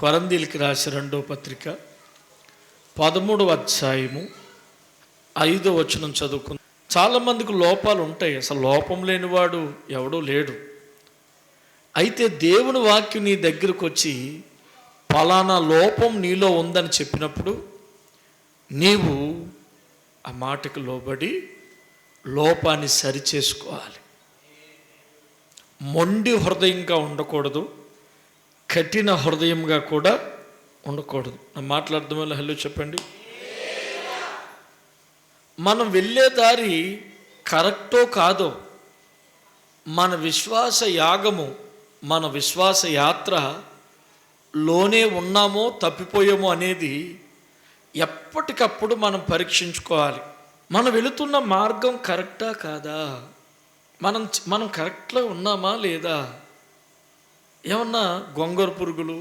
కొరంథీయులకు రాసిన 2వ పత్రిక 13వ అధ్యాయము 5వ వచనం చదువుకుందాం. చాలామందికి లోపాలు ఉంటాయి, అసలు లోపం లేనివాడు ఎవడూ లేడు. అయితే దేవుని వాక్యం నీ దగ్గరకు వచ్చి పలానా లోపం నీలో ఉందని చెప్పినప్పుడు నీవు ఆ మాటకు లోబడి లోపాన్ని సరిచేసుకోవాలి. మొండి హృదయంగా ఉండకూడదు, కఠిన హృదయంగా కూడా ఉండకూడదు. నా మాట్లాడడం వల్ల హలో చెప్పండి. మనం వెళ్ళే దారి కరెక్టో కాదో, మన విశ్వాస యాగము, మన విశ్వాస యాత్రలోనే ఉన్నామో తప్పిపోయామో అనేది ఎప్పటికప్పుడు మనం పరీక్షించుకోవాలి. మనం వెళుతున్న మార్గం కరెక్టా కాదా, మనం కరెక్ట్లో ఉన్నామా లేదా? ఏమన్నా గొంగర పురుగులు,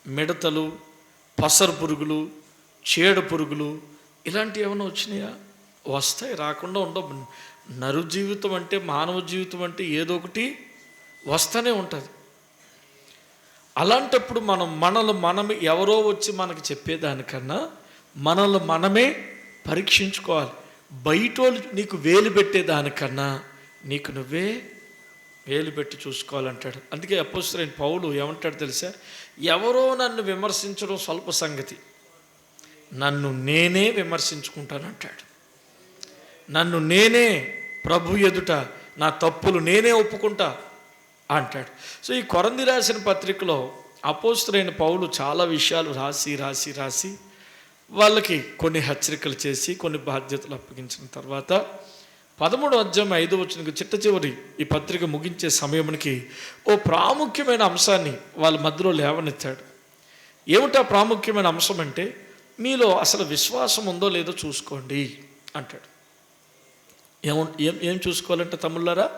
మిడతలు, పసరు పురుగులు, చీడ పురుగులు ఇలాంటివి ఏమైనా వచ్చినాయా? వస్తాయి, రాకుండా ఉండవు. నరు జీవితం అంటే, మానవ జీవితం అంటే ఏదో ఒకటి వస్తూనే ఉంటుంది. అలాంటప్పుడు మనమే ఎవరో వచ్చి మనకి చెప్పేదానికన్నా మనల్ని మనమే పరీక్షించుకోవాలి. బయటోళ్ళు నీకు వేలు పెట్టేదానికన్నా నీకు నువ్వే వేలు పెట్టి చూసుకోవాలంటాడు. అందుకే అపోస్తలుడైన పౌలు ఏమంటాడు తెలుసా? ఎవరో నన్ను విమర్శించడం స్వల్ప సంగతి, నన్ను నేనే విమర్శించుకుంటానంటాడు. నన్ను నేనే ప్రభు ఎదుట నా తప్పులు నేనే ఒప్పుకుంటా అంటాడు. సో ఈ కొరంథీ రాసిన పత్రికలో అపోస్తలుడైన పౌలు చాలా విషయాలు రాసి వాళ్ళకి కొన్ని హెచ్చరికలు చేసి కొన్ని బాధ్యతలు అప్పగించిన తర్వాత 13వ అధ్యాయం 5వ వచనం చిట్ట చివరి ఈ పత్రిక ముగించే సమయానికి ఓ ప్రాముఖ్యమైన అంశాన్ని వాళ్ళ మధ్యలో లేవనెత్తాడు. ఏమిటా ప్రాముఖ్యమైన అంశం అంటే, మీలో అసలు విశ్వాసం ఉందో లేదో చూసుకోండి అంటాడు. ఏం చూసుకోవాలంటే తమ్ముళ్ళారా,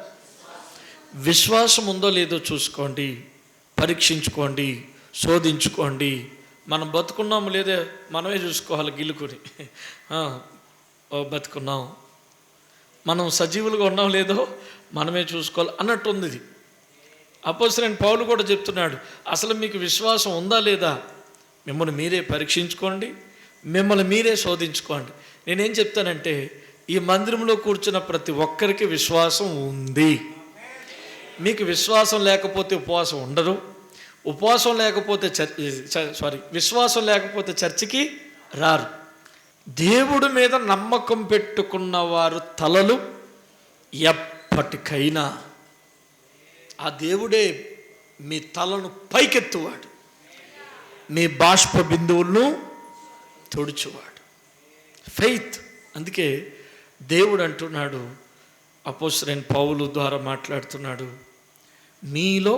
విశ్వాసం ఉందో లేదో చూసుకోండి, పరీక్షించుకోండి, శోధించుకోండి. మనం బతుకున్నాము లేదో మనమే చూసుకోవాలి, గిల్లుకొని బతుకున్నాం, మనం సజీవులుగా ఉన్నాం లేదో మనమే చూసుకోవాలి అన్నట్టుంది ఇది. అపోస్తలుడైన పౌలు కూడా చెప్తున్నాడు, అసలు మీకు విశ్వాసం ఉందా లేదా మిమ్మల్ని మీరే పరీక్షించుకోండి, మిమ్మల్ని మీరే శోధించుకోండి. నేనేం చెప్తానంటే, ఈ మందిరంలో కూర్చున్న ప్రతి ఒక్కరికి విశ్వాసం ఉంది. మీకు విశ్వాసం లేకపోతే ఉపవాసం ఉండరు, విశ్వాసం లేకపోతే చర్చికి రారు. దేవుడి మీద నమ్మకం పెట్టుకున్న వారు తలలు ఎప్పటికైనా ఆ దేవుడే మీ తలను పైకెత్తువాడు, మీ బాష్ప బిందువులను తుడుచువాడు. ఫెయిత్. అందుకే దేవుడు అంటున్నాడు, అపోస్తలుడైన పౌలు ద్వారా మాట్లాడుతున్నాడు, మీలో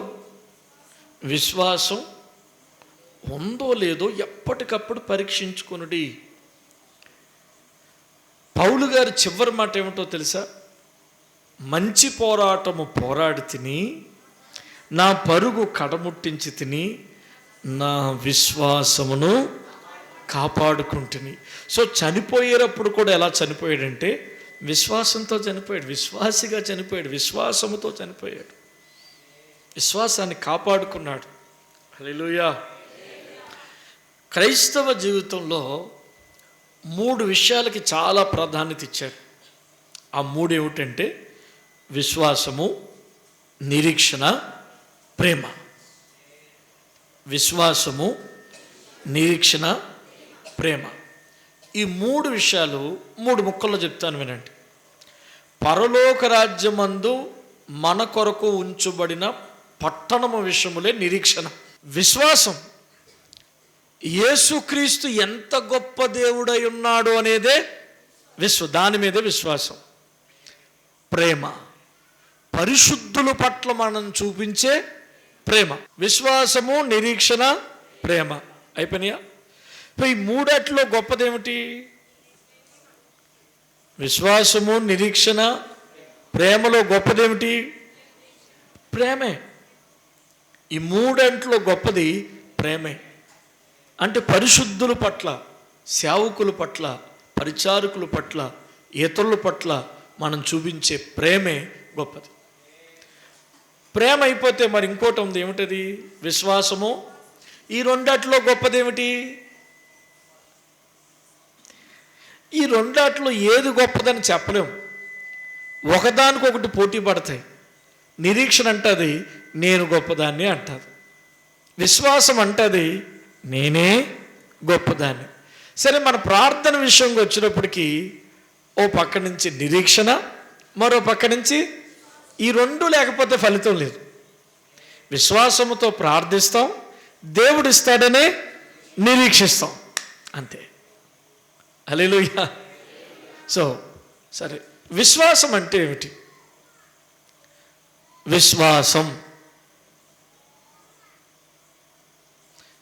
విశ్వాసం ఉందో లేదో ఎప్పటికప్పుడు పరీక్షించుకొనుడి. పౌలు గారి చివరి మాట ఏమిటో తెలుసా? మంచి పోరాటము పోరాడి తిని, నా పరుగు కడముట్టించి తిని, నా విశ్వాసమును కాపాడుకుంటుని. సో చనిపోయేటప్పుడు కూడా ఎలా చనిపోయాడంటే విశ్వాసంతో చనిపోయాడు, విశ్వాసిగా చనిపోయాడు, విశ్వాసముతో చనిపోయాడు, విశ్వాసాన్ని కాపాడుకున్నాడు. హల్లెలూయా. క్రైస్తవ జీవితంలో 3 విషయాలకి చాలా ప్రాధాన్యత ఇచ్చారు. ఆ 3 ఏమిటంటే విశ్వాసము, నిరీక్షణ, ప్రేమ. విశ్వాసము, నిరీక్షణ, ప్రేమ. ఈ 3 విషయాలు 3 ముక్కల్లో చెప్తాను వినండి. పరలోక రాజ్యమందు మన కొరకు ఉంచబడిన పట్టణము విషయములే నిరీక్షణ. విశ్వాసం, యేసుక్రీస్తు ఎంత గొప్ప దేవుడై ఉన్నాడు అనేదే దాని మీదే విశ్వాసం. ప్రేమ, పరిశుద్ధుల పట్ల మనం చూపించే ప్రేమ. విశ్వాసము, నిరీక్షణ, ప్రేమ అయిపోయినాయా? ఈ 3 గొప్పదేమిటి? విశ్వాసము, నిరీక్షణ, ప్రేమలో గొప్పదేమిటి? ప్రేమే. ఈ 3 గొప్పది ప్రేమే. అంటే పరిశుద్ధుల పట్ల, సేవకుల పట్ల, పరిచారకుల పట్ల, ఇతరుల పట్ల మనం చూపించే ప్రేమే గొప్పది. ప్రేమ అయిపోతే మరి ఇంకోటి ఉంది, ఏమిటది? విశ్వాసము. ఈ రెండాటిలో గొప్పదేమిటి? ఈ రెండాటిలో ఏది గొప్పదని చెప్పలేము. ఒకదానికొకటి పోటీ పడతాయి. నిరీక్షణ అంటది నేను గొప్పదాన్ని అంటది, విశ్వాసం అంటది నేనే గొప్పదాన్ని. సరే, మన ప్రార్థన విషయంగా వచ్చినప్పటికీ ఓ పక్క నుంచి నిరీక్షణ, మరో పక్క నుంచి ఈ రెండు లేకపోతే ఫలితం లేదు. విశ్వాసముతో ప్రార్థిస్తాం, దేవుడు ఇస్తాడనే నిరీక్షిస్తాం, అంతే. హల్లెలూయా. సో సరే, విశ్వాసం అంటే ఏమిటి?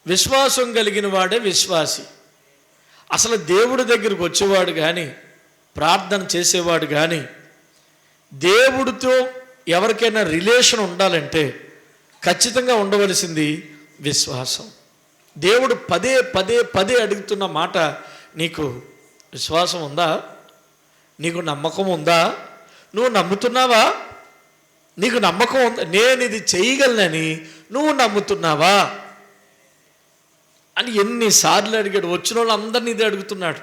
విశ్వాసం కలిగిన వాడే విశ్వాసి. అసలు దేవుడి దగ్గరికి వచ్చేవాడు కానీ, ప్రార్థన చేసేవాడు కానీ, దేవుడితో ఎవరికైనా రిలేషన్ ఉండాలంటే ఖచ్చితంగా ఉండవలసింది విశ్వాసం. దేవుడు పదే పదే పదే అడుగుతున్న మాట, నీకు విశ్వాసం ఉందా? నీకు నమ్మకం ఉందా? నువ్వు నమ్ముతున్నావా? నీకు నమ్మకం ఉందా? నేను ఇది చేయగలనని నువ్వు నమ్ముతున్నావా అని ఎన్నిసార్లు అడిగాడు. వచ్చిన వాళ్ళందరినీ ఇదే అడుగుతున్నాడు.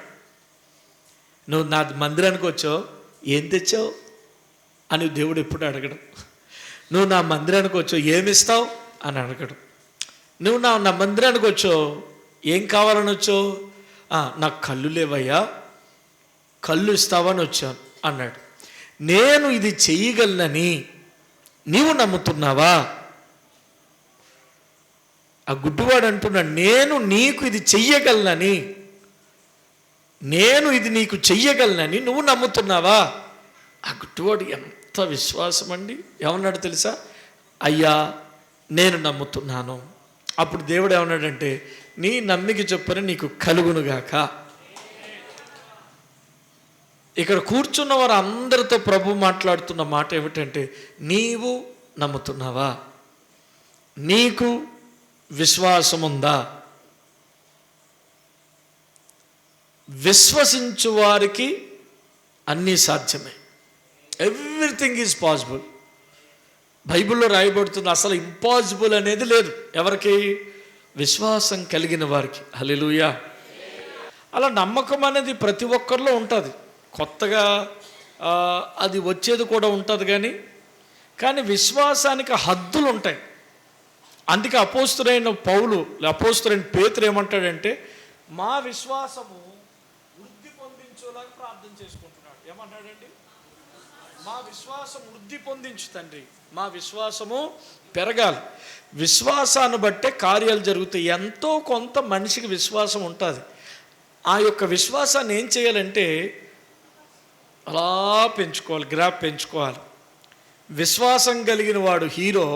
నువ్వు నా మందిరానికి వచ్చావు, ఏం తెచ్చావు అని దేవుడు ఎప్పుడు అడగడు. నువ్వు నా మందిరానికి వచ్చావు, ఏమిస్తావు అని అడగడు. నువ్వు నా మందిరానికి వచ్చావు, ఏం కావాలని వచ్చావు? నాకు కళ్ళు లేవయ్యా, కళ్ళు ఇస్తావని వచ్చాను అన్నాడు. నేను ఇది చెయ్యగలనని నీవు నమ్ముతున్నావా? ఆ గుడ్డివాడు అంటున్నాడు, నేను నీకు ఇది చెయ్యగలనని, నేను ఇది నీకు చెయ్యగలనని నువ్వు నమ్ముతున్నావా? ఆ గుడ్డివాడు ఎంత విశ్వాసం అండి! ఏమన్నాడు తెలుసా? అయ్యా నేను నమ్ముతున్నాను. అప్పుడు దేవుడు ఏమన్నాడంటే, నీ నమ్మిక చొప్పున నీకు కలుగునుగాక. ఇక్కడ కూర్చున్న వారు అందరితో ప్రభు మాట్లాడుతున్న మాట ఏమిటంటే, నీవు నమ్ముతున్నావా? నీకు విశ్వాసం ఉందా? విశ్వసించు వారికి అన్నీ సాధ్యమే. Everything is possible. బైబిల్లో రాయబడుతుంది, అసలు ఇంపాసిబుల్ అనేది లేదు. ఎవరికి? విశ్వాసం కలిగిన వారికి. హల్లెలూయా. అలా నమ్మకం అనేది ప్రతి ఒక్కరిలో ఉంటుంది. కొత్తగా అది వచ్చేది కూడా ఉంటుంది, కానీ విశ్వాసానికి హద్దులు ఉంటాయి. అందుకే అపోస్తులైన పౌలు, అపోస్తులైన పేతురు ఏమంటాడంటే, మా విశ్వాసము వృద్ధి పొందించేలాగా ప్రార్థన చేసుకుంటున్నాడు. ఏమంటాడండి? మా విశ్వాసం వృద్ధి పొందించు తండ్రి, మా విశ్వాసము పెరగాలి. విశ్వాసాన్ని బట్టే కార్యాలు జరుగుతాయి. ఎంతో కొంత మనిషికి విశ్వాసం ఉంటుంది. ఆ యొక్క విశ్వాసాన్ని ఏం చేయాలంటే అలా పెంచుకోవాలి, గ్రాఫ్ పెంచుకోవాలి. విశ్వాసం కలిగిన వాడు హీరో,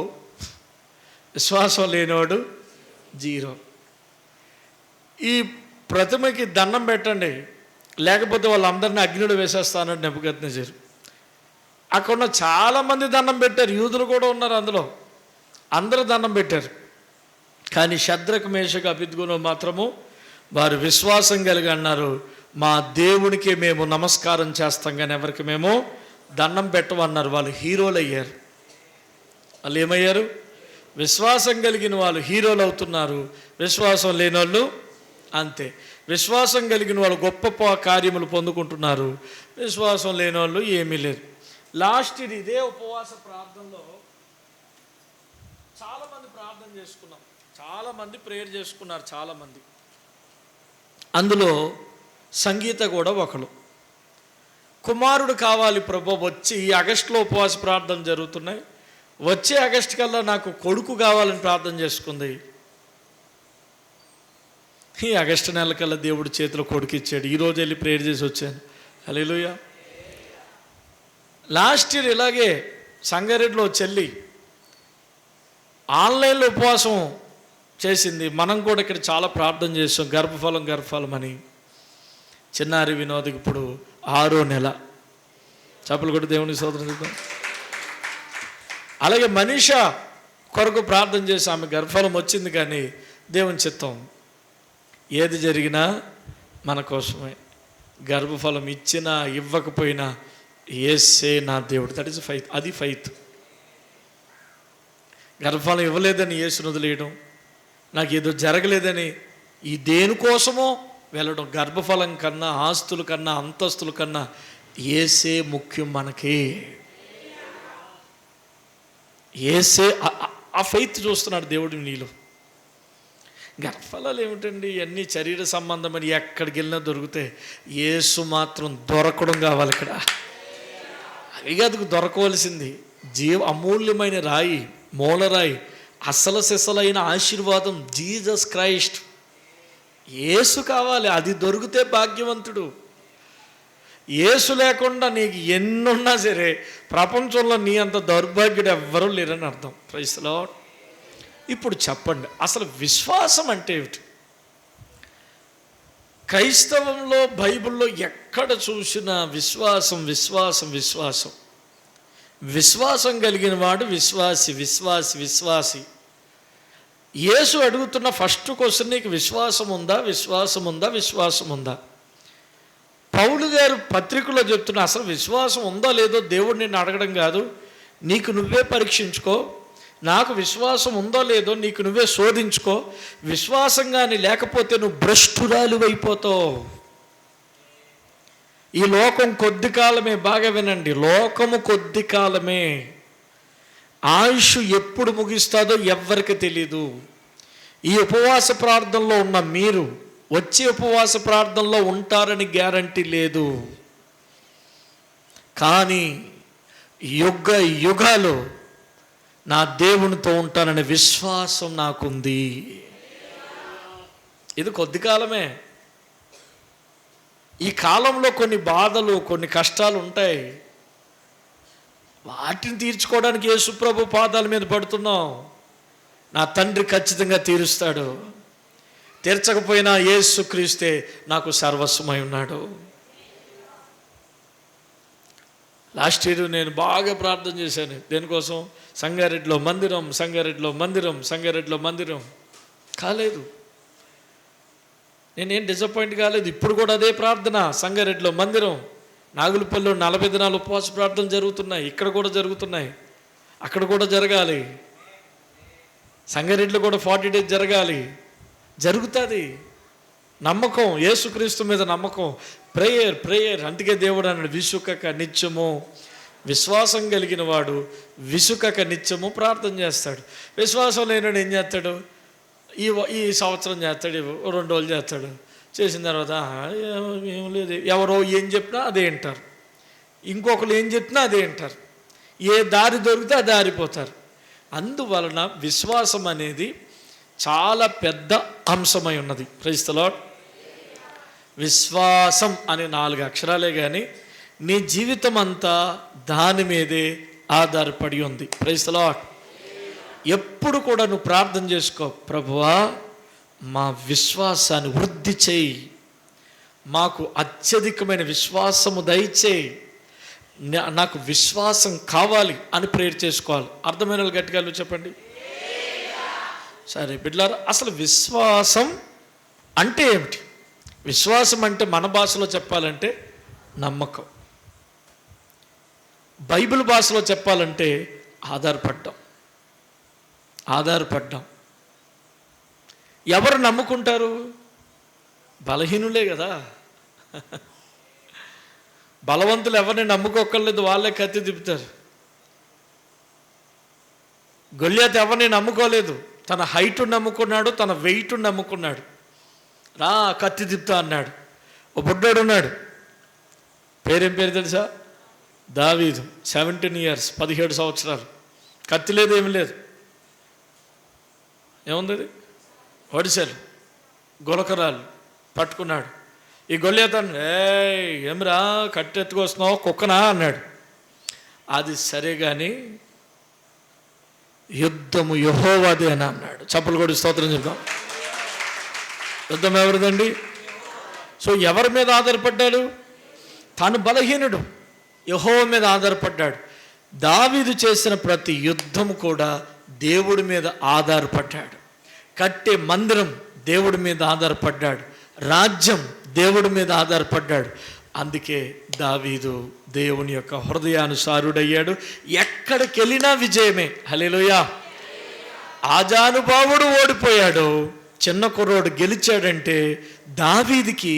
విశ్వాసం లేనివాడు జీరో. ఈ ప్రతిమకి దండం పెట్టండి, లేకపోతే వాళ్ళందరినీ అగ్నిలో వేసేస్తానని నెబుకద్నెజరు. అక్కడ ఉన్న చాలామంది దండం పెట్టారు, యూదులు కూడా ఉన్నారు అందులో, అందరూ దండం పెట్టారు. కానీ షద్రకు మేషకు అబేద్నెగో మాత్రము వారు విశ్వాసం కలిగి అన్నారు, మా దేవునికి మేము నమస్కారం చేస్తాం కానీ ఎవరికి మేము దండం పెట్టమన్నారు. వాళ్ళు హీరోలు అయ్యారు. వాళ్ళు ఏమయ్యారు? విశ్వాసం కలిగిన వాళ్ళు హీరోలు అవుతున్నారు, విశ్వాసం లేని వాళ్ళు అంతే. విశ్వాసం కలిగిన వాళ్ళు గొప్ప కార్యములు పొందుకుంటున్నారు, విశ్వాసం లేని వాళ్ళు ఏమీ లేదు. లాస్ట్ ఇదే ఉపవాస ప్రార్థనలో చాలామంది ప్రార్థన చేసుకున్నాం, చాలామంది ప్రేయర్ చేసుకున్నారు, చాలామంది. అందులో సంగీత కూడా ఒకరు. కుమారుడు కావాలి ప్రభు, వచ్చి ఈ ఆగస్టులో ఉపవాస ప్రార్థన జరుగుతున్నాయి, వచ్చే ఆగస్టు కల్లా నాకు కొడుకు కావాలని ప్రార్థన చేసుకుంది. ఈ ఆగస్టు నెల కల్లా దేవుడి చేతిలో కొడుకు ఇచ్చాడు. ఈరోజు వెళ్ళి ప్రేయర్ చేసి వచ్చాను. హల్లెలూయా. లాస్ట్ ఇయర్ ఇలాగే సంగారెడ్డిలో చెల్లి ఆన్లైన్లో ఉపవాసం చేసింది. మనం కూడా ఇక్కడ చాలా ప్రార్థన చేస్తాం, గర్భఫలం అని. చిన్నారి వినోద్కి ఇప్పుడు 6వ నెల. చప్పలు కొట్టి దేవుని స్తోత్రం చేద్దాం. అలాగే మనీషా కొరకు ప్రార్థన చేసి ఆమె గర్భఫలం వచ్చింది, కానీ దేవుని చిత్తం ఏది జరిగినా మన కోసమే. గర్భఫలం ఇచ్చినా ఇవ్వకపోయినా యేసే నా దేవుడు. That is faith. అది ఫైత్. గర్భఫలం ఇవ్వలేదని యేసును వదిలేయడం, నాకు ఏదో జరగలేదని ఈ దేనికోసమో వెళ్ళడం, గర్భఫలం కన్నా, ఆస్తుల కన్నా, అంతస్తుల కన్నా యేసే ముఖ్యం మనకి. యేసే ఆ ఫెయిత్ చూస్తున్నాడు దేవుడు నీలో. గర్భఫలాలు ఏమిటండి, ఇవన్నీ శరీర సంబంధమని ఎక్కడికి వెళ్ళినా దొరికితే యేసు మాత్రం దొరకడం కావాలి ఇక్కడ. అవి కాదు దొరకవలసింది, అమూల్యమైన రాయి, మూలరాయి, అసలు సిసలైన ఆశీర్వాదం జీసస్ క్రైస్ట్, యేసు కావాలి. అది దొరికితే భాగ్యవంతుడు. యేసు లేకుండా నీకు ఎన్నున్నా సరే ప్రపంచంలో నీ అంత దౌర్భాగ్యుడు ఎవ్వరూ లేరని అర్థం. Praise the Lord. ఇప్పుడు చెప్పండి, అసలు విశ్వాసం అంటే ఏమిటి? క్రైస్తవంలో బైబిల్లో ఎక్కడ చూసినా విశ్వాసం విశ్వాసం విశ్వాసం. విశ్వాసం కలిగిన వాడు విశ్వాసి, విశ్వాసి, విశ్వాసి. యేసు అడుగుతున్న ఫస్ట్ క్వశ్చన్, నీకు విశ్వాసం ఉందా, విశ్వాసం ఉందా, విశ్వాసం ఉందా? పౌలు గారు పత్రికలో చెప్తున్నా, అసలు విశ్వాసం ఉందో లేదో దేవుడు నిన్ను అడగడం కాదు, నీకు నువ్వే పరీక్షించుకో. నాకు విశ్వాసం ఉందో లేదో నీకు నువ్వే శోధించుకో. విశ్వాసంగాని లేకపోతే నువ్వు భ్రష్టురాలు అయిపోతావు. ఈ లోకం కొద్ది కాలమే, బాగా వినండి, లోకము కొద్ది కాలమే. ఆయుష్ ఎప్పుడు ముగిస్తుందో ఎవ్వరికి తెలీదు. ఈ ఉపవాస ప్రార్థనలో ఉన్న మీరు వచ్చే ఉపవాస ప్రార్థనలో ఉంటారని గ్యారంటీ లేదు. కానీ యుగ యుగాలు నా దేవునితో ఉంటాననే విశ్వాసం నాకుంది. ఇది కొద్ది కాలమే. ఈ కాలంలో కొన్ని బాధలు, కొన్ని కష్టాలు ఉంటాయి. వాటిని తీర్చుకోవడానికి యేసుప్రభు పాదాల మీద పడుతున్నాం. నా తండ్రి ఖచ్చితంగా తీరుస్తాడు. తీర్చకపోయినా యేసుక్రీస్తే నాకు సర్వస్వమై ఉన్నాడు. లాస్ట్ ఇయర్ నేను బాగా ప్రార్థన చేశాను. దేనికోసం? సంగారెడ్డిలో మందిరం, సంగారెడ్డిలో మందిరం, సంగారెడ్డిలో మందిరం. కాలేదు, నేనేం డిసప్పాయింట్ కాలేదు. ఇప్పుడు కూడా అదే ప్రార్థన. సంగారెడ్డిలో మందిరం, నాగులపల్లిలో 40 దినాలు ఉపవాస ప్రార్థన జరుగుతున్నాయి. ఇక్కడ కూడా జరుగుతున్నాయి, అక్కడ కూడా జరగాలి. సంగారెడ్డిలో కూడా 40 days జరగాలి. జరుగుతుంది. నమ్మకం, యేసుక్రీస్తు మీద నమ్మకం, ప్రేయర్ ప్రేయర్. అందుకే దేవుడు అన్నాడు, విసుకక నిత్యము. విశ్వాసం కలిగిన వాడు విసుకక నిత్యము ప్రార్థన చేస్తాడు. విశ్వాసం లేనివాడు ఏం చేస్తాడు? ఈ సంవత్సరం చేస్తాడు, 2 రోజులు చేస్తాడు. చేసిన తర్వాత ఏం లేదు, ఎవరో ఏం చెప్పినా అదే వింటారు, ఇంకొకరు ఏం చెప్పినా అదే వింటారు. ఏ దారి దొరికితే ఆ దారిపోతారు. అందువలన విశ్వాసం అనేది చాలా పెద్ద అంశమై ఉన్నది. Praise the Lord. విశ్వాసం అనే 4 అక్షరాలే కానీ నీ జీవితం అంతా దాని మీదే ఆధారపడి ఉంది. Praise the Lord. ఎప్పుడు కూడా నువ్వు ప్రార్థన చేసుకో, ప్రభువా మా విశ్వాసాన్ని వృద్ధి చేయి, మాకు అత్యధికమైన విశ్వాసము దయచేయి, నాకు విశ్వాసం కావాలి అని ప్రేయర్ చేసుకోవాలి. అర్థమైన వాళ్ళు గట్టిగా చెప్పండి. సరే బిడ్డలారా, అసలు విశ్వాసం అంటే ఏమిటి? విశ్వాసం అంటే మన భాషలో చెప్పాలంటే నమ్మకం. బైబిల్ భాషలో చెప్పాలంటే ఆధారపడ్డాం. ఆధారపడ్డాం. ఎవరు నమ్ముకుంటారు? బలహీనులే కదా. బలవంతులు ఎవరిని నమ్ముకోక్కర్లేదు, వాళ్ళే కత్తి తిప్పుతారు. గొల్యాతు ఎవరిని నమ్ముకోలేదు, తన హైట్ నమ్ముకున్నాడు, తన వెయిట్ నమ్ముకున్నాడు. రా కత్తి తిప్పుతా అన్నాడు. ఓ బుడ్డోడు ఉన్నాడు, పేరేం పేరు తెలుసా? దావీదు. 17 years, 17 సంవత్సరాలు. కత్తి లేదు, ఏమి లేదు. ఏముంది? ఒడిసెలు, గులకరాలు పట్టుకున్నాడు. ఈ గొల్యాతను, ఏమిరా కట్టెత్తుకొస్తున్నావు, కుక్కనా అన్నాడు. అది సరే కానీ యుద్ధము యెహోవాదే అని అన్నాడు. చప్పలు కొడి స్తోత్రం చెప్తాం. యుద్ధం ఎవరిదండి? సో ఎవరి మీద ఆధారపడ్డాడు? తాను బలహీనుడు, యెహోవా మీద ఆధారపడ్డాడు. దావీదు చేసిన ప్రతి యుద్ధము కూడా దేవుడి మీద ఆధారపడ్డాడు. కట్టే మందిరం దేవుడి మీద ఆధారపడ్డాడు, రాజ్యం దేవుడి మీద ఆధారపడ్డాడు. అందుకే దావీదు దేవుని యొక్క హృదయానుసారుడయ్యాడు. ఎక్కడికి వెళ్ళినా విజయమే. హల్లెలూయా. ఆజానుభావుడు ఓడిపోయాడు, చిన్న కుర్రోడు గెలిచాడంటే దావీదికి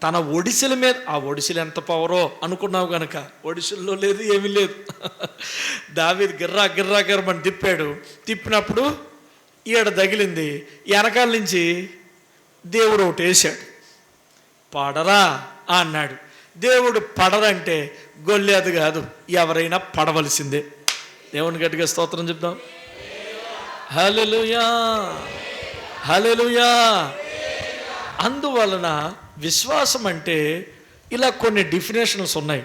తన ఒడిసెల మీద, ఆ ఒడిసెలు ఎంత పవరో అనుకున్నావు గనక, ఒడిసెల్లో లేదు ఏమీ లేదు. దావీదు గిర్రా గిర్రా గిర్రమని తిప్పాడు. తిప్పినప్పుడు ఈడ తగిలింది. వెనకాల నుంచి దేవుడు ఒకటి వేశాడు. పడరా అన్నాడు. దేవుడు పడరంటే గొల్లేది కాదు, ఎవరైనా పడవలసిందే. దేవుని గట్టిగా స్తోత్రం చెప్దాం. హల్లెలూయా, హల్లెలూయా. అందువలన విశ్వాసం అంటే ఇలా కొన్ని డెఫినేషన్స్ ఉన్నాయి.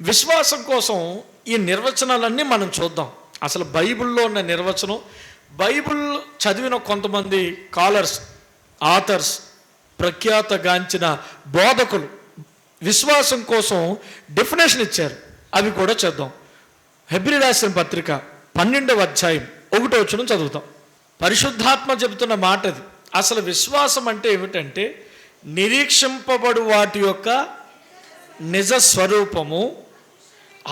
విశ్వాసం కోసం ఈ నిర్వచనాలన్నీ మనం చూద్దాం. అసలు బైబిల్లో ఉన్న నిర్వచనం, బైబిల్ చదివిన కొంతమంది స్కాలర్స్, ఆథర్స్, ప్రఖ్యాతగాంచిన బోధకులు విశ్వాసం కోసం డెఫినేషన్ ఇచ్చారు. అవి కూడా చేద్దాం. హెబ్రీ రాసిన పత్రిక 12వ అధ్యాయం 1వ వచనం చదువుతాం. పరిశుద్ధాత్మ చెబుతున్న మాట అది. అసలు విశ్వాసం అంటే ఏమిటంటే నిరీక్షింపబడు వాటి యొక్క నిజ స్వరూపము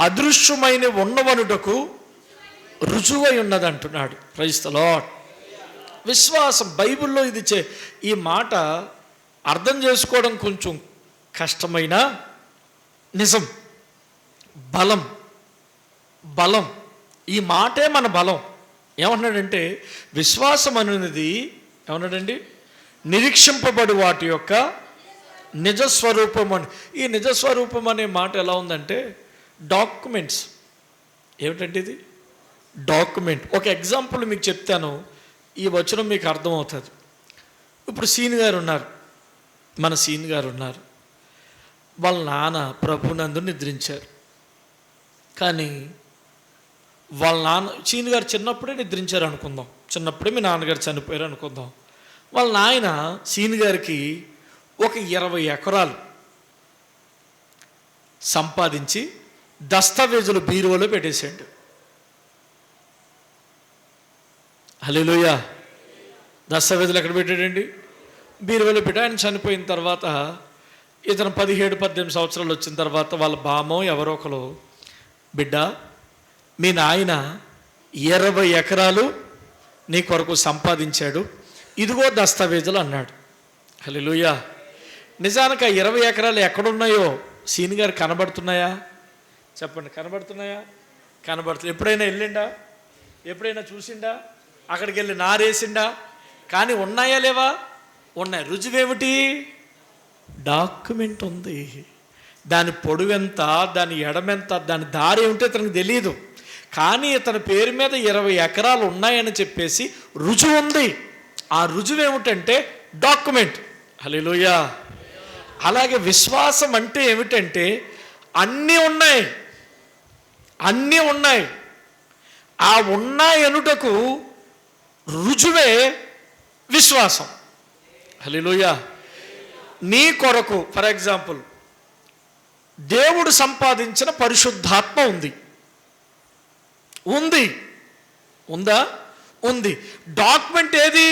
అదృశ్యమైన ఉన్నవనుటకు రుజువై ఉన్నది అంటున్నాడు. Praise the Lord. విశ్వాసం బైబిల్లో ఇది ఈ మాట అర్థం చేసుకోవడం కొంచెం కష్టమైన నిజం. బలం, బలం, ఈ మాటే మన బలం. ఏమన్నాడంటే విశ్వాసం అనేది ఏమన్నాడండి, నిరీక్షింపబడి వాటి యొక్క నిజస్వరూపం అని. ఈ నిజస్వరూపం అనే మాట ఎలా ఉందంటే డాక్యుమెంట్స్. ఏమిటంటే ఇది డాక్యుమెంట్. ఒక ఎగ్జాంపుల్ మీకు చెప్తాను, ఈ వచనం మీకు అర్థమవుతుంది. ఇప్పుడు సీన్ గారు ఉన్నారు, మన సీన్ గారు ఉన్నారు. వాళ్ళ నాన్న ప్రభునందు నిద్రించారు. కానీ వాళ్ళ నాన్న, సీన్ గారు చిన్నప్పుడే నిద్రించారు అనుకుందాం, చిన్నప్పుడే మీ నాన్నగారు చనిపోయారు అనుకుందాం. వాళ్ళ నాయన సీన్ గారికి ఒక 20 ఎకరాలు సంపాదించి దస్తావేజులు బీరువాలో పెట్టేశాడు. హల్లెలూయా. దస్తావేజులు ఎక్కడ పెట్టాడండి? బీరువాలో పెట్టి. ఆయన చనిపోయిన తర్వాత ఇతను 17-18 సంవత్సరాలు వచ్చిన తర్వాత వాళ్ళ బామో ఎవరో ఒకరు, బిడ్డ మీ నాయన 20 ఎకరాలు నీ కొరకు సంపాదించాడు, ఇదిగో దస్తావేజులు అన్నాడు. హల్లెలూయా. నిజానికి ఆ 20 ఎకరాలు ఎక్కడున్నాయో సీన్ గారు కనబడుతున్నాయా? చెప్పండి, కనబడుతున్నాయా? కనబడుతుంది. ఎప్పుడైనా వెళ్ళిండా? ఎప్పుడైనా చూసిండా? అక్కడికి వెళ్ళి నారేసిండా? కానీ ఉన్నాయా లేవా? ఉన్నాయి. రుజువేమిటి? డాక్యుమెంట్ ఉంది. దాని పొడవెంత, దాని ఎడమెంత, దాని దారి ఏమిటో ఇతనికి తెలియదు. కానీ ఇతని పేరు మీద 20 ఎకరాలు ఉన్నాయని చెప్పేసి రుజువు ఉంది. ఆ రుజువు ఏమిటంటే డాక్యుమెంట్. హల్లెలూయా. అలాగే విశ్వాసం అంటే ఏమిటంటే అన్నీ ఉన్నాయి, అన్నీ ఉన్నాయి. ఆ ఉన్నాయనుటకు రుజువే విశ్వాసం. హల్లెలూయా. నీ కొరకు ఫర్ ఎగ్జాంపుల్ దేవుడు సంపాదించిన పరిశుద్ధాత్మ ఉంది. ఉంది ఉందా? ఉంది. డాక్యుమెంట్ ఏది?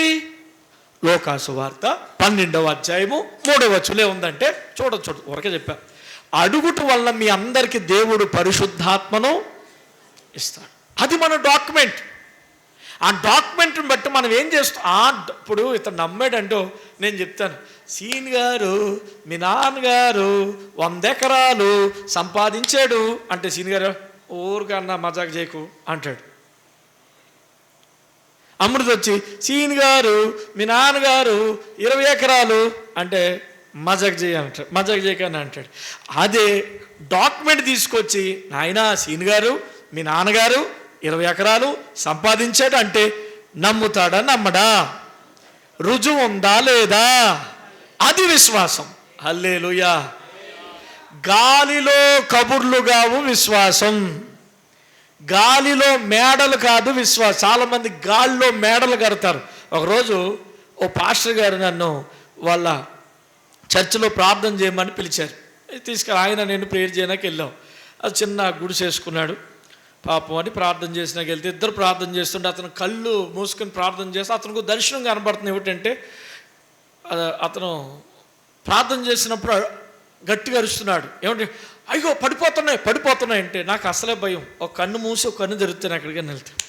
లోకాసు వార్త 12వ అధ్యాయము 3వ వచనంలో ఉందంటే చూడొచ్చు, ఊరకే చెప్పా. అడుగుట వల్ల మీ అందరికీ దేవుడు పరిశుద్ధాత్మను ఇస్తాడు. అది మన డాక్యుమెంట్. ఆ డాక్యుమెంట్ని బట్టి మనం ఏం చేస్తాం? ఇప్పుడు ఇతను నమ్మాడంటో నేను చెప్తాను, సీన్ గారు మీ నాన్నగారు 100 ఎకరాలు సంపాదించాడు అంటే సీన్ గారు ఊరికన్నా మజాక్ చేయకు అంటాడు. అమృత వచ్చి సీన్ గారు మీ నాన్నగారు 20 ఎకరాలు అంటే మజాక్ చేయ అంటాడు, మజాక్ చేయకని అంటాడు. అదే డాక్యుమెంట్ తీసుకొచ్చి నాయనా సీన్ గారు మీ నాన్నగారు 20 ఎకరాలు సంపాదించాడు అంటే నమ్ముతాడా నమ్మడా? రుజువు ఉందా లేదా? అది విశ్వాసం. హల్లెలూయా. గాలిలో కబుర్లు కావు విశ్వాసం, గాలిలో మేడలు కాదు విశ్వాసం. చాలామంది గాలిలో మేడలు కడతారు. ఒకరోజు ఓ పాస్టర్ గారు నన్ను వాళ్ళ చర్చిలో ప్రార్థన చేయమని పిలిచారు. తీసుకుని ఆయన నేను ప్రేయర్ చేయడానికి వెళ్ళాం. అది చిన్న గుడి చేసుకున్నాడు పాపం అని ప్రార్థన చేసినాక వెళ్తే ఇద్దరు ప్రార్థన చేస్తుంటే అతను కళ్ళు మూసుకొని ప్రార్థన చేస్తే అతనికి దర్శనం కనబడుతుంది. ఏమిటంటే అతను ప్రార్థన చేసినప్పుడు గట్టిగా అరుస్తున్నాడు. ఏమంటే అయ్యో పడిపోతున్నాయి పడిపోతున్నాయి అంటే నాకు అసలే భయం. ఒక కన్ను మూసి ఒక కన్ను తెరిస్తే ఎక్కడికైనా వెళ్తాను.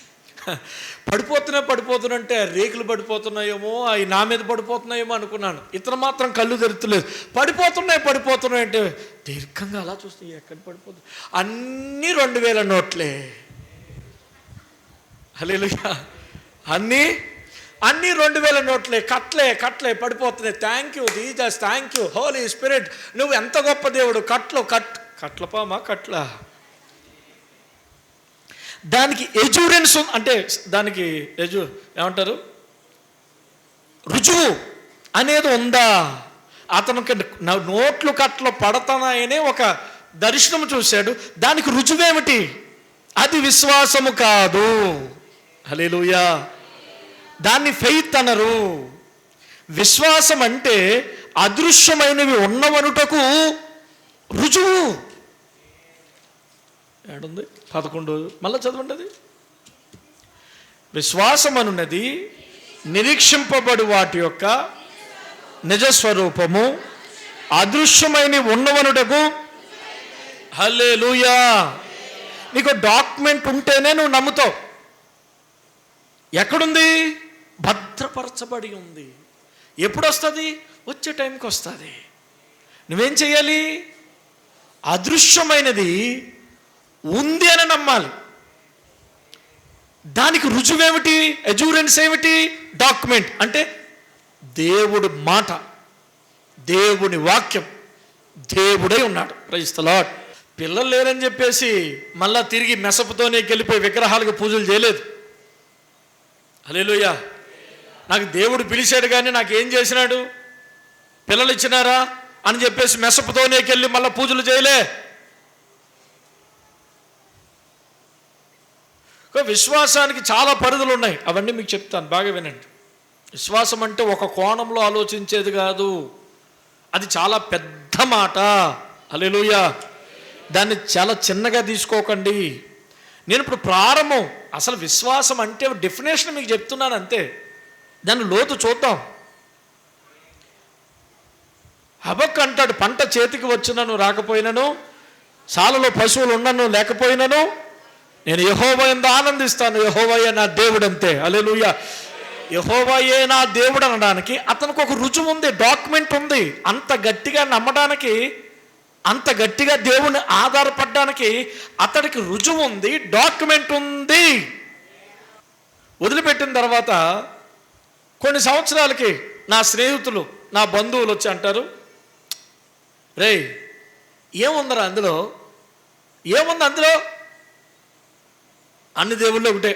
పడిపోతుంటే రేకులు పడిపోతున్నాయేమో, అవి నా మీద పడిపోతున్నాయేమో అనుకున్నాను. ఇతను మాత్రం కళ్ళు తెరుతలేదు. పడిపోతున్నాయి అంటే దీర్ఘంగా అలా చూస్తే ఎక్కడ పడిపోతుంది, అన్నీ 2000 నోట్లే. హల్లెలూయా. అన్నీ 2000 నోట్లే, కట్లే పడిపోతున్నాయి. Thank you Jesus, thank you Holy Spirit, నువ్వు ఎంత గొప్ప దేవుడు. కట్లపామా కట్ల. దానికి ఎజూరెన్స్ అంటే దానికి ఏమంటారు, రుజువు అనేది ఉందా? అతనికి నోట్లు కట్లు పడతాయనే ఒక దర్శనం చూశాడు. దానికి రుజువేమిటి? అది విశ్వాసము కాదు. హల్లెలూయా. దాన్ని ఫెయిత్ అనరు. విశ్వాసం అంటే అదృశ్యమైనవి ఉన్నవనుటకు రుజువు. ఏడుంది 11, మళ్ళీ చదవండి. అది విశ్వాసం అనున్నది నిరీక్షింపబడు వాటి యొక్క నిజస్వరూపము, అదృశ్యమైన ఉన్నవనుటకు. హల్లెలూయా. నీకు డాక్యుమెంట్ ఉంటేనే నువ్వు నమ్ముతావు. ఎక్కడుంది? భద్రపరచబడి ఉంది. ఎప్పుడు వస్తుంది? వచ్చే టైంకి వస్తుంది. నువ్వేం చేయాలి? అదృశ్యమైనది ఉంది అని నమ్మాలి. దానికి రుజువేమిటి? ఎజూరెన్స్ ఏమిటి? డాక్యుమెంట్ అంటే దేవుడి మాట, దేవుని వాక్యం. దేవుడే ఉన్నాడు. Praise the Lord. పిల్లలు లేరని చెప్పేసి మళ్ళా తిరిగి మెసపుతోనే వెళ్ళిపోయి విగ్రహాలకు పూజలు చేయలేదు. హల్లెలూయా. నాకు దేవుడు పిలిచాడు కానీ నాకేం చేసినాడు? పిల్లలు ఇచ్చినారా అని చెప్పేసి మెసపుతోనే వెళ్ళి మళ్ళీ పూజలు చేయలే. విశ్వాసానికి చాలా పరిధులు ఉన్నాయి. అవన్నీ మీకు చెప్తాను, బాగా వినండి. విశ్వాసం అంటే ఒక కోణంలో ఆలోచించేది కాదు, అది చాలా పెద్ద మాట. హల్లెలూయా. దాన్ని చాలా చిన్నగా తీసుకోకండి. నేను ఇప్పుడు ప్రారంభం, అసలు విశ్వాసం అంటే డెఫినేషన్ మీకు చెప్తున్నాను అంతే. దాన్ని లోతు చూద్దాం. హబక్కు అంటాడు, పంట చేతికి వచ్చినను రాకపోయినను, సాలలో పశువులు ఉన్నను లేకపోయినను, నేను యెహోవా యందు ఆనందిస్తాను. యెహోవాయే నా దేవుడు అంతే. హల్లెలూయా. యెహోవాయే నా దేవుడు అనడానికి అతనికి ఒక రుజువు ఉంది, డాక్యుమెంట్ ఉంది. అంత గట్టిగా నమ్మడానికి, అంత గట్టిగా దేవుని ఆధారపడడానికి అతడికి రుజువు ఉంది, డాక్యుమెంట్ ఉంది. వదిలిపెట్టిన తర్వాత కొన్ని సంవత్సరాలకి నా స్నేహితులు, నా బంధువులు వచ్చి అంటారు, రేయ్ ఏముందరా అందులో, ఏముంది అందులో? అన్ని దేవుళ్ళు ఒకటే.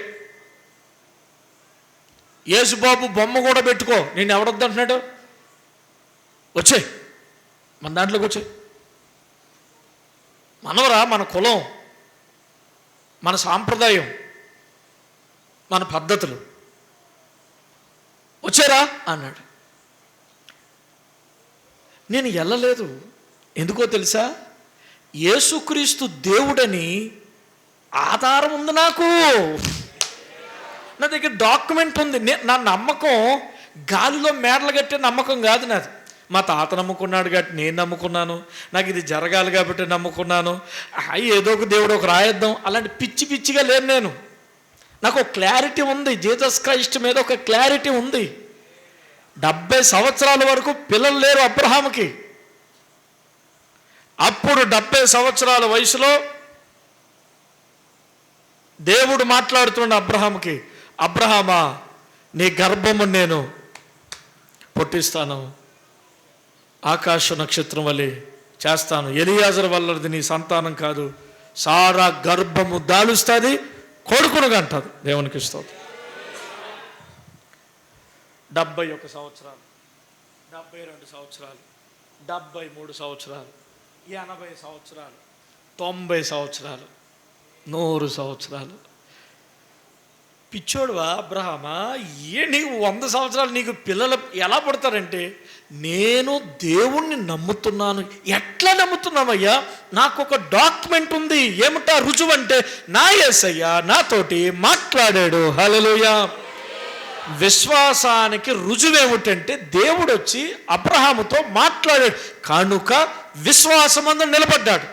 యేసుబాబు బొమ్మ కూడా పెట్టుకో, నేను ఎవడొద్దు అంటున్నాడు? వచ్చే మన దాంట్లోకి వచ్చే. మనవరా, మన కులం, మన సాంప్రదాయం, మన పద్ధతులు, వచ్చారా అన్నాడు. నేను వెళ్ళలేదు. ఎందుకో తెలుసా? యేసుక్రీస్తు దేవుడని ఆధారం ఉంది నాకు. నా దగ్గర డాక్యుమెంట్ ఉంది. నా నమ్మకం గాలిలో మేడలు కట్టే నమ్మకం కాదు నాది. మా తాత నమ్ముకున్నాడు కాబట్టి నేను నమ్ముకున్నాను, నాకు ఇది జరగాలి కాబట్టి నమ్ముకున్నాను, ఏదో ఒక దేవుడు ఒక రాయేద్దాం, అలాంటి పిచ్చిగా లేను నేను. నాకు ఒక క్లారిటీ ఉంది, జీసస్ క్రైస్ట్ మీద ఒక క్లారిటీ ఉంది. 70 సంవత్సరాల వరకు పిల్లలు లేరు అబ్రహాముకి. అప్పుడు 70 సంవత్సరాల వయసులో దేవుడు మాట్లాడుతున్న అబ్రహాముకి, అబ్రహామా నీ గర్భము నేను పొట్టిస్తాను, ఆకాశ నక్షత్రం వలె చేస్తాను, ఎలియాజరు వల్లది నీ సంతానం కాదు, సారా గర్భము దాలుస్తుంది, కొడుకునుగా అంటారు. దేవునికి స్తోత్రం. 71 సంవత్సరాలు, 72 సంవత్సరాలు, 73 సంవత్సరాలు, 80 సంవత్సరాలు, 90 సంవత్సరాలు, 100 సంవత్సరాలు. పిచ్చోడువా అబ్రహామా? నీకు 100 సంవత్సరాలు నీకు పిల్లలు ఎలా పుడతారంటే, నేను దేవుణ్ణి నమ్ముతున్నాను. ఎట్లా నమ్ముతున్నామయ్యా? నాకు ఒక డాక్యుమెంట్ ఉంది. ఏమిటా రుజువు అంటే, నా యేసయ్య నాతోటి మాట్లాడాడు. హల్లెలూయా. విశ్వాసానికి రుజువేమిటంటే, దేవుడు వచ్చి అబ్రహాముతో మాట్లాడాడు కనుక విశ్వాసమందు నిలబడ్డాడు.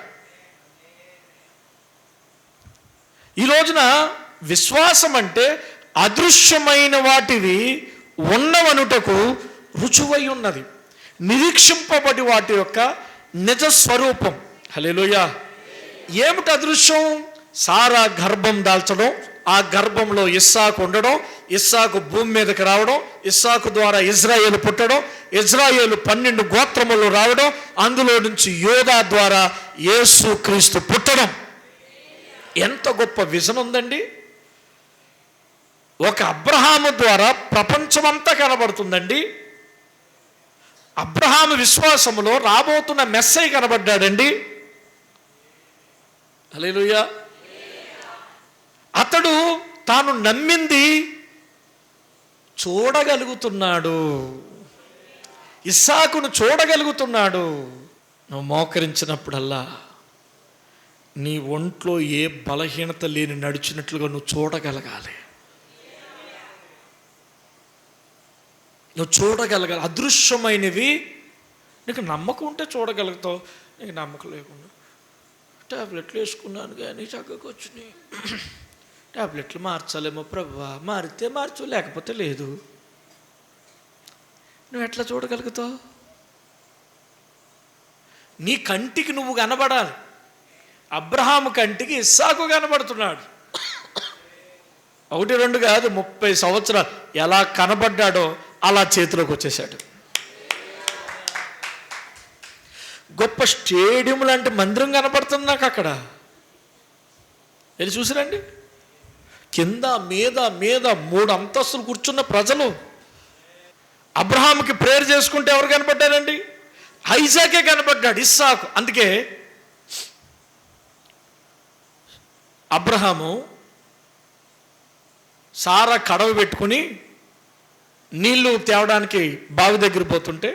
ఈ రోజున విశ్వాసం అంటే అదృశ్యమైన వాటివి ఉన్నవనుటకు రుజువై ఉన్నది, నిరీక్షింపబడి వాటి యొక్క నిజ స్వరూపం. హల్లెలూయా. ఏమిటి అదృశ్యం? సారా గర్భం దాల్చడం, ఆ గర్భంలో ఇస్సాకు ఉండడం, ఇస్సాకు భూమి మీదకి రావడం, ఇస్సాకు ద్వారా ఇజ్రాయేలు పుట్టడం, ఇజ్రాయేలు 12 గోత్రములు రావడం, అందులో నుంచి యోధా ద్వారా యేసు క్రీస్తు పుట్టడం. ఎంత గొప్ప విజన్ ఉందండి. ఒక అబ్రహాము ద్వారా ప్రపంచమంతా కనబడుతుందండి. అబ్రహాము విశ్వాసములో రాబోతున్న మెస్సయ్య కనబడ్డాడండి. హల్లెలూయా. అతడు తాను నమ్మింది చూడగలుగుతున్నాడు, ఇస్సాకును చూడగలుగుతున్నాడు. నువ్వు మోకరించినప్పుడల్లా నీ ఒంట్లో ఏ బలహీనత లేని నడిచినట్లుగా నువ్వు చూడగలగాలి. నువ్వు చూడగలగాలి. అదృశ్యమైనవి నీకు నమ్మకం ఉంటే చూడగలుగుతావు. నీకు నమ్మకం లేకుండా ట్యాబ్లెట్లు వేసుకున్నాను కానీ చక్కగా వచ్చినాయి, ట్యాబ్లెట్లు మార్చాలేమో ప్రభువా, మారితే మార్చు లేకపోతే లేదు, నువ్వు ఎట్లా చూడగలుగుతావు? నీ కంటికి నువ్వు కనబడాలి. అబ్రహాము కంటికి ఇస్సాకు కనబడుతున్నాడు. 1, 2 కాదు, 30 సంవత్సరాలు ఎలా కనబడ్డాడో అలా చేతిలోకి వచ్చేసాడు. గొప్ప స్టేడియం లాంటి మందిరం కనబడుతుంది నాకు అక్కడ. వెళ్ళి చూసిరండి. కింద మీద మీద 3 అంతస్తులు కూర్చున్న ప్రజలు. అబ్రహాముకి ప్రేయర్ చేసుకుంటే ఎవరు కనబడ్డారండి? ఐజాకే కనబడ్డాడు, ఇస్సాకు. అందుకే అబ్రహాము సారా కడవ పెట్టుకుని నీళ్లు తేవడానికి బావి దగ్గర పోతుంటే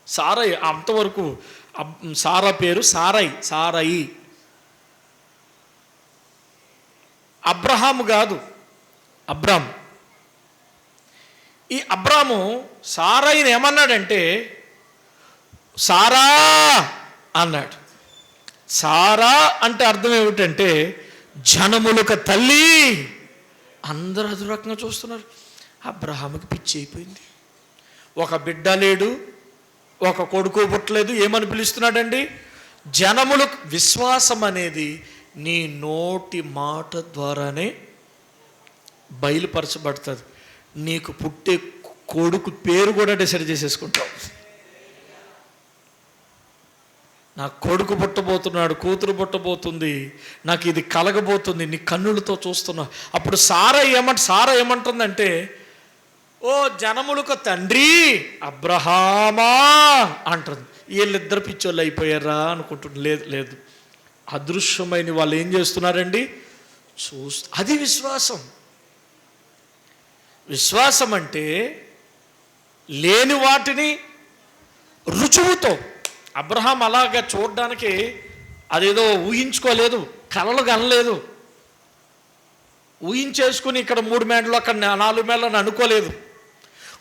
సారయ్య, అంతవరకు సారా పేరు సారాయి, అబ్రహాము కాదు, అబ్రాము. ఈ అబ్రాము సారాయిని ఏమన్నాడంటే సారా అన్నాడు. సారా అంటే అర్థం ఏమిటంటే జనములకు తల్లి. అందరూ అదే రకంగా చూస్తున్నారు. అబ్రహాముకి పిచ్చి అయిపోయింది. ఒక బిడ్డ లేడు, ఒక కొడుకు పుట్టలేదు, ఏమని పిలుస్తున్నాడండి? జనములకు. విశ్వాసం అనేది నీ నోటి మాట ద్వారానే బయలుపరచబడుతుంది. నీకు పుట్టే కొడుకు పేరు కూడా డిసైడ్ చేసేసుకుంటావు. నా కొడుకు పుట్టబోతున్నాడు, కూతురు పుట్టబోతుంది, నాకు ఇది కలగబోతుంది, నీ కన్నులతో చూస్తున్నా. అప్పుడు సారా ఏమంటుందంటే, ఓ జనములకు తండ్రి అబ్రహామా అంటుంది. వీళ్ళిద్దరు పిచ్చోళ్ళు అయిపోయారా అనుకుంటుంది. లేదు, అదృశ్యమైన వాళ్ళు ఏం చేస్తున్నారండి? అది విశ్వాసం. విశ్వాసం అంటే లేని వాటిని రుజువుతో. అబ్రహాం అలాగా చూడడానికి అదేదో ఊహించుకోలేదు, కలలు కనలేదు, ఊహించేసుకుని ఇక్కడ 3 మేడలు అక్కడ 4 మేడలు అని అనుకోలేదు.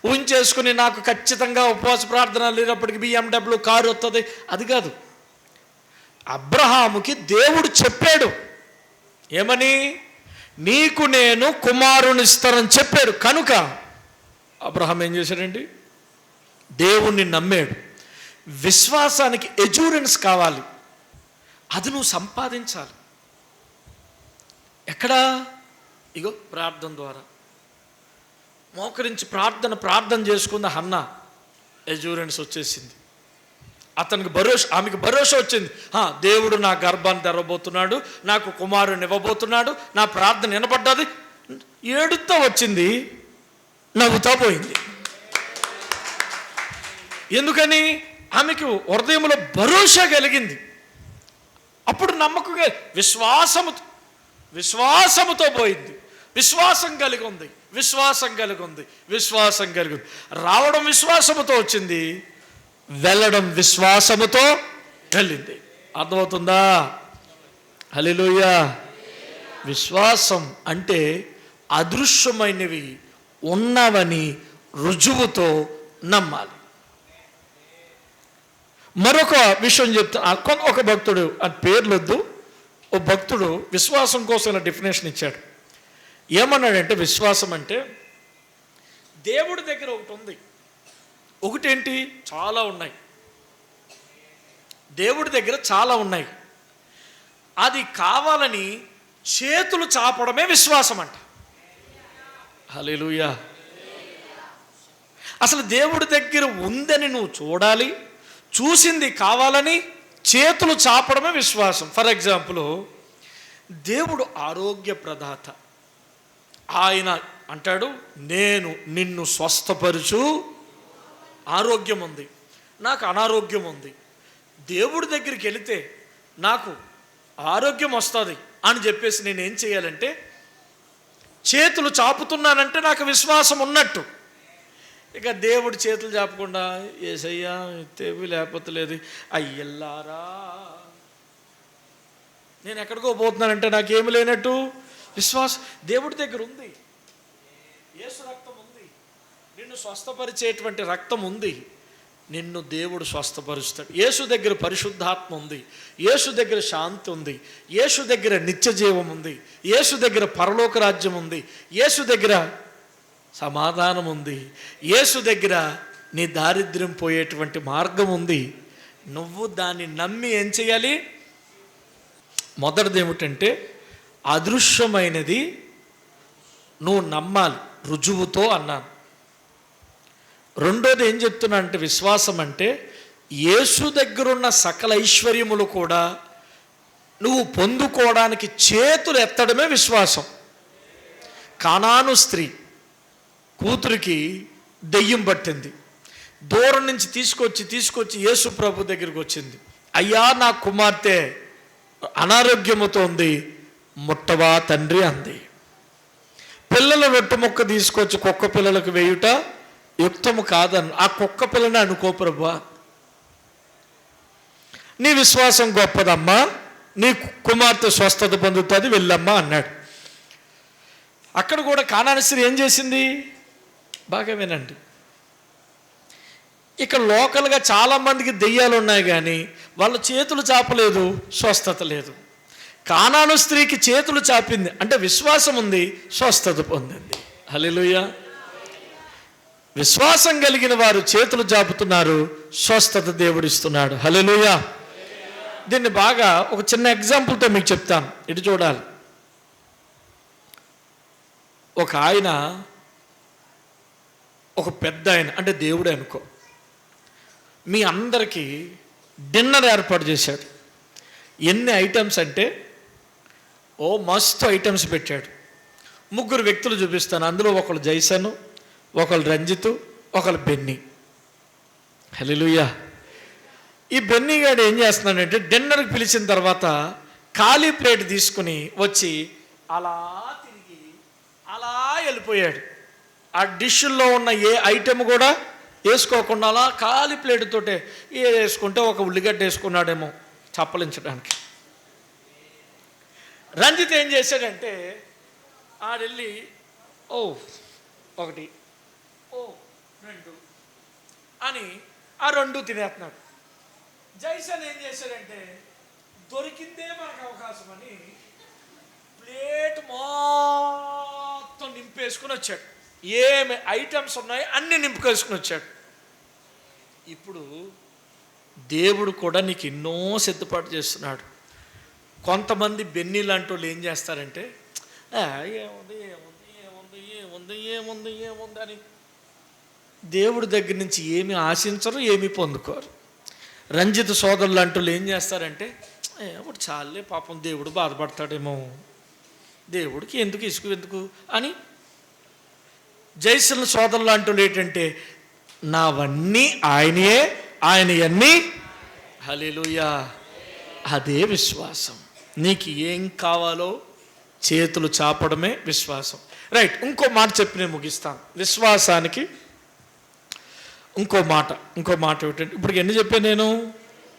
ఊహించేసుకుని నాకు ఖచ్చితంగా ఉపవాస ప్రార్థన లేనప్పటికీ BMW కారు వస్తుంది, అది కాదు. అబ్రహాముకి దేవుడు చెప్పాడు. ఏమని? నీకు నేను కుమారుని ఇస్తానని చెప్పాడు. కనుక అబ్రహాం ఏం చేశాడండి? దేవుణ్ణి నమ్మాడు. విశ్వాసానికి ఎజూరెన్స్ కావాలి, అది నువ్వు సంపాదించాలి. ఎక్కడా? ఇగో ప్రార్థన ద్వారా మోకరించి ప్రార్థన చేసుకుంది హన్నా. ఎజూరెన్స్ వచ్చేసింది. ఆమెకు భరోసా వచ్చింది. దేవుడు నా గర్భాన్ని తెరవబోతున్నాడు, నాకు కుమారుని ఇవ్వబోతున్నాడు, నా ప్రార్థన వినపడ్డది. ఏడుతో వచ్చింది, నవ్వుతా పోయింది. ఎందుకని? ఆమెకు హృదయంలో భరోసా కలిగింది. అప్పుడు నమ్మకంగా విశ్వాసముతో పోయింది. విశ్వాసం కలిగి ఉంది. రావడం విశ్వాసముతో వచ్చింది, వెళ్ళడం విశ్వాసముతో వెళ్ళింది. అర్థమవుతుందా? హల్లెలూయా. విశ్వాసం అంటే అదృశ్యమైనవి ఉన్నవని రుజువుతో నమ్మాలి. మరొక విషయం చెప్తా. ఒక భక్తుడు, అది పేర్లొద్దు, ఓ భక్తుడు విశ్వాసం కోసం ఇలా డెఫినేషన్ ఇచ్చాడు. ఏమన్నాడంటే, విశ్వాసం అంటే దేవుడి దగ్గర ఒకటి ఉంది. ఒకటేంటి? చాలా ఉన్నాయి. దేవుడి దగ్గర చాలా ఉన్నాయి. అది కావాలని చేతులు చాపడమే విశ్వాసం అంట. హల్లెలూయా. అసలు దేవుడి దగ్గర ఉందని నువ్వు చూడాలి, చూసింది కావాలని చేతులు చాపడమే విశ్వాసం. ఫర్ ఎగ్జాంపుల్, దేవుడు ఆరోగ్య ప్రదాత. ఆయన అంటాడు, నేను నిన్ను స్వస్థపరుచు, ఆరోగ్యం ఉంది, నాకు అనారోగ్యం ఉంది. దేవుడి దగ్గరికి వెళితే నాకు ఆరోగ్యం వస్తుంది అని చెప్పేసి నేనేం చేయాలంటే, చేతులు చాపుతున్నానంటే నాకు విశ్వాసం ఉన్నట్టు. ఇక దేవుడు చేతులు చాపకుండా, యేసయ్యా తేవి లేకపోతే లేదు, అయ్యల్లారా నేను ఎక్కడికో పోతున్నానంటే నాకేమి లేనట్టు విశ్వాసం. దేవుడి దగ్గర ఉంది, యేసు రక్తం ఉంది, నిన్ను స్వస్థపరిచేటువంటి రక్తం ఉంది, నిన్ను దేవుడు స్వస్థపరుస్తాడు. యేసు దగ్గర పరిశుద్ధాత్మ ఉంది, యేసు దగ్గర శాంతి ఉంది, యేసు దగ్గర నిత్య జీవం ఉంది, యేసు దగ్గర పరలోక రాజ్యం ఉంది, యేసు దగ్గర సమాధానం ఉంది, యేసు దగ్గర నీ దారిద్ర్యం పోయేటువంటి మార్గం ఉంది. నువ్వు దాన్ని నమ్మి ఏం చేయాలి? మొదటిది ఏమిటంటే, అదృశ్యమైనది నువ్వు నమ్మాలి, రుజువుతో అన్నాను. రెండోది ఏం చెప్తున్నా అంటే, విశ్వాసం అంటే యేసు దగ్గరున్న సకల ఐశ్వర్యములు కూడా నువ్వు పొందుకోవడానికి చేతులు ఎత్తడమే విశ్వాసం. కానాను స్త్రీ కూతురికి దెయ్యం పట్టింది. దూరం నుంచి తీసుకొచ్చి యేసు ప్రభు దగ్గరికి వచ్చింది. అయ్యా, నా కుమార్తె అనారోగ్యముతో ఉంది, ముట్టవా తండ్రి అంది. పిల్లల రొట్టె ముక్క తీసుకొచ్చి కుక్క పిల్లలకు వేయుట యుక్తము కాదని, ఆ కుక్క పిల్లని అనుకో ప్రభువా, నీ విశ్వాసం గొప్పదమ్మా, నీ కుమార్తె స్వస్థత పొందుతుంది, వెళ్ళమ్మా అన్నాడు. అక్కడ కూడా కానాను స్త్రీ ఏం చేసింది? బాగా వినండి. ఇక్కడ లోకల్గా చాలామందికి దెయ్యాలు ఉన్నాయి, కానీ వాళ్ళ చేతులు చాపలేదు, స్వస్థత లేదు. కానాను స్త్రీకి చేతులు చాపింది అంటే విశ్వాసం ఉంది, స్వస్థత పొందింది. హల్లెలూయా. విశ్వాసం కలిగిన వారు చేతులు చాపుతున్నారు, స్వస్థత దేవుడిస్తున్నాడు. హల్లెలూయా. దీన్ని బాగా ఒక చిన్న ఎగ్జాంపుల్తో మీకు చెప్తాను, ఇటు చూడాలి. ఒక ఆయన, ఒక పెద్ద ఆయన అంటే దేవుడే అనుకో, మీ అందరికీ డిన్నర్ ఏర్పాటు చేశాడు. ఎన్ని ఐటమ్స్ అంటే, ఓ మస్తు ఐటమ్స్ పెట్టాడు. 3 వ్యక్తులు చూపిస్తాను. అందులో ఒకళ్ళు జైసను, ఒకళ్ళు రంజితు, ఒకళ్ళు బెన్నీ. హల్లెలూయా. ఈ బెన్నీ గారు ఏం చేస్తున్నాడంటే, డిన్నర్కి పిలిచిన తర్వాత ఖాళీ ప్లేట్ తీసుకుని వచ్చి అలా తిరిగి అలా వెళ్ళిపోయాడు. ఆ డిష్లో ఉన్న ఏ ఐటెం కూడా వేసుకోకుండా అలా ఖాళీ ప్లేటుతోటే వేసుకుంటే ఒక ఉల్లిగడ్డ వేసుకున్నాడేమో చప్పలించడానికి. రంజిత్ ఏం చేశాడంటే, ఆడెళ్ళి ఓ 1, ఓ 2 అని ఆ 2 తినేస్తున్నాడు. జైసన్ ఏం చేశాడంటే, దొరికిందే మనకు అవకాశం అని ప్లేట్ మొత్తం నింపేసుకుని వచ్చాడు. ఏమి ఐటమ్స్ ఉన్నాయో అన్నీ నింపుకేసుకుని వచ్చాడు. ఇప్పుడు దేవుడు కూడా నీకు ఎన్నో సిద్ధపాటు చేస్తున్నాడు. కొంతమంది బెన్నీ లాంటి వాళ్ళు ఏం చేస్తారంటే, ఏముంది ఏముంది ఏముంది ఏముంది ఏముంది ఏముంది అని దేవుడి దగ్గర నుంచి ఏమి ఆశించరు, ఏమి పొందుకోరు. రంజిత్ సోదరులు లాంటి వాళ్ళు ఏం చేస్తారంటే, ఇప్పుడు చాలే పాపం దేవుడు బాధపడతాడేమో, దేవుడికి ఎందుకు అని. జైసన్ సోదరులు లాంటి వాళ్ళు ఏంటంటే, నావన్నీ ఆయనే, ఆయనవన్నీ. హల్లెలూయా. అదే విశ్వాసం. నీకు ఏం కావాలో చేతులు చాపడమే విశ్వాసం. రైట్, ఇంకో మాట చెప్పి నేను ముగిస్తాను. విశ్వాసానికి ఇంకో మాట ఏమిటంటే, ఇప్పుడు ఎన్ని చెప్పాను నేను?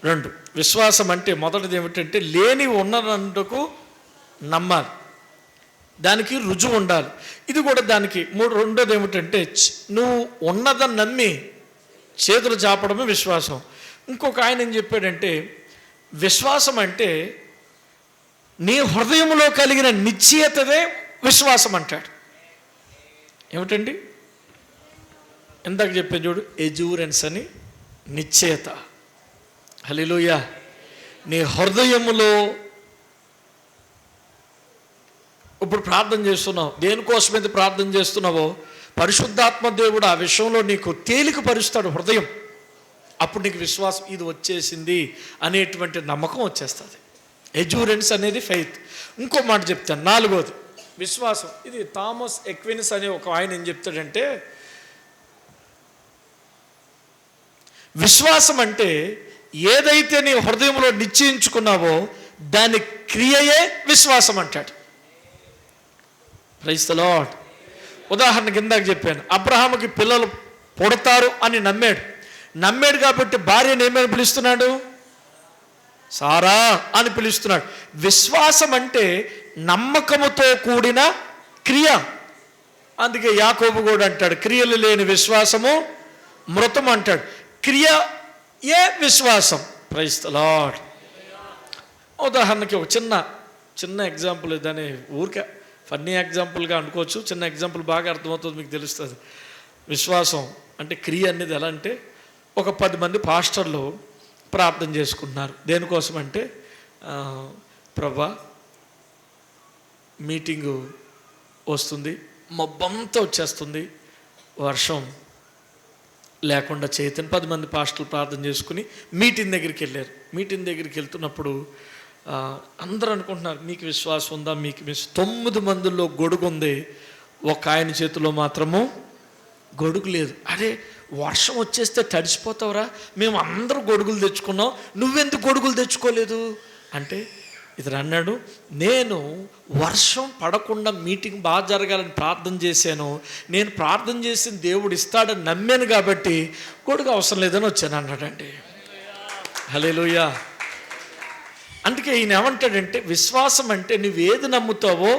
2. విశ్వాసం అంటే మొదటిది ఏమిటంటే, లేని ఉన్నందుకు నమ్మాలి, దానికి రుజువు ఉండాలి. ఇది కూడా దానికి రెండోది ఏమిటంటే, నువ్వు ఉన్నదని నమ్మి చేతులు చాపడమే విశ్వాసం. ఇంకొక ఆయన ఏం చెప్పాడంటే, విశ్వాసం అంటే నీ హృదయంలో కలిగిన నిశ్చయతదే విశ్వాసం అంటాడు. ఏమిటండి? ఇందాక చెప్పాను చూడు, ఎజూరెన్స్ అని, నిశ్చయత. హల్లెలూయా. నీ హృదయములో ఇప్పుడు ప్రార్థన చేస్తున్నావు, దేనికోసమైతే ప్రార్థన చేస్తున్నావో పరిశుద్ధాత్మ దేవుడు ఆ విషయంలో నీకు తేలిక పరుస్తాడు హృదయం. అప్పుడు నీకు విశ్వాసం ఇది వచ్చేసింది అనేటువంటి నమ్మకం వచ్చేస్తుంది. ఎజూరెన్స్ అనేది ఫెయిత్. ఇంకో మాట చెప్తాను, 4వది విశ్వాసం. ఇది థామస్ ఎక్విన్స్ అనే ఒక ఆయన ఏం చెప్తాడంటే, విశ్వాసం అంటే ఏదైతే నీ హృదయంలో నిశ్చయించుకున్నావో దాని క్రియయే విశ్వాసం అంటాడు. Praise the Lord. ఉదాహరణకి ఇందాక చెప్పాను, అబ్రహాముకి పిల్లలు పుడతారు అని నమ్మాడు కాబట్టి భార్యను ఏమని పిలుస్తున్నాడు? సారా అని పిలుస్తున్నాడు. విశ్వాసం అంటే నమ్మకముతో కూడిన క్రియ. అందుకే యాకోబు కూడా అంటాడు, క్రియలు లేని విశ్వాసము మృతం అంటాడు. క్రియ ఏ విశ్వాసం. Praise the Lord. ఉదాహరణకి ఒక చిన్న ఎగ్జాంపుల్, దాన్ని ఊరికే ఫన్నీ ఎగ్జాంపుల్గా అనుకోవచ్చు. చిన్న ఎగ్జాంపుల్ బాగా అర్థమవుతుంది, మీకు తెలుస్తుంది. విశ్వాసం అంటే క్రియ అనేది ఎలా అంటే, ఒక 10 మంది పాస్టర్లు ప్రార్థన చేసుకుంటున్నారు. దేనికోసం అంటే, ప్రభా మీటింగు వస్తుంది, మబ్బంతా వచ్చేస్తుంది, వర్షం లేకుండా చేయతని 10 మంది పాస్టర్లు ప్రార్థన చేసుకుని మీటింగ్ దగ్గరికి వెళ్ళారు. మీటింగ్ దగ్గరికి వెళ్తున్నప్పుడు అందరూ అనుకుంటున్నారు, మీకు విశ్వాసం ఉందా? మీకు 9 మందిలో గొడుగు ఉంది, ఒక ఆయన చేతిలో మాత్రము గొడుగు లేదు. అరే వర్షం వచ్చేస్తే తడిసిపోతావురా, మేము అందరూ గొడుగులు తెచ్చుకున్నాం, నువ్వెందుకు గొడుగులు తెచ్చుకోలేదు అంటే, ఇతను అన్నాడు, నేను వర్షం పడకుండా మీటింగ్ బాగా జరగాలని ప్రార్థన చేశాను, నేను ప్రార్థన చేసిన దేవుడు ఇస్తాడని నమ్మాను కాబట్టి గొడుగు అవసరం లేదని వచ్చాను అన్నాడండి. హల్లెలూయా. అందుకే ఈయన ఏమంటాడంటే, విశ్వాసం అంటే నువ్వేది నమ్ముతావో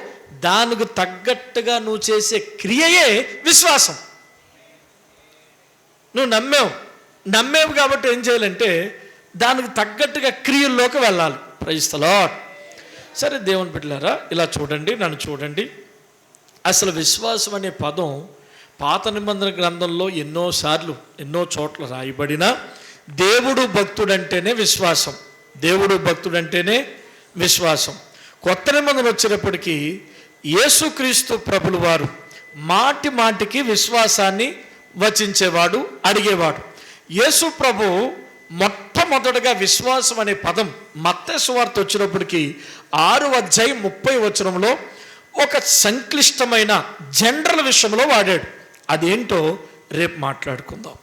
దానికి తగ్గట్టుగా నువ్వు చేసే క్రియయే విశ్వాసం. నువ్వు నమ్మేవు కాబట్టి ఏం చేయాలంటే దానికి తగ్గట్టుగా క్రియల్లోకి వెళ్ళాలి. Praise the Lord. సరే దేవుని బిడ్డలారా, ఇలా చూడండి, నన్ను చూడండి. అసలు విశ్వాసం అనే పదం పాత నిబంధన గ్రంథంలో ఎన్నోసార్లు ఎన్నో చోట్ల రాయబడిన, దేవుడు భక్తుడంటేనే విశ్వాసం, దేవుడు భక్తుడంటేనే విశ్వాసం. కొత్త నిబంధన వచ్చేటప్పటికీ యేసుక్రీస్తు ప్రభులు వారు మాటి మాటికి విశ్వాసాన్ని వచించేవాడు, అడిగేవాడు. యేసు ప్రభు మొట్టమొదటగా విశ్వాసం అనే పదం మత్తయి సువార్త వచ్చినప్పటికీ 6వ అధ్యాయం 30వ వచనంలో ఒక సంక్లిష్టమైన జనరల్ విషయంలో వాడాడు. అదేంటో రేపు మాట్లాడుకుందాం.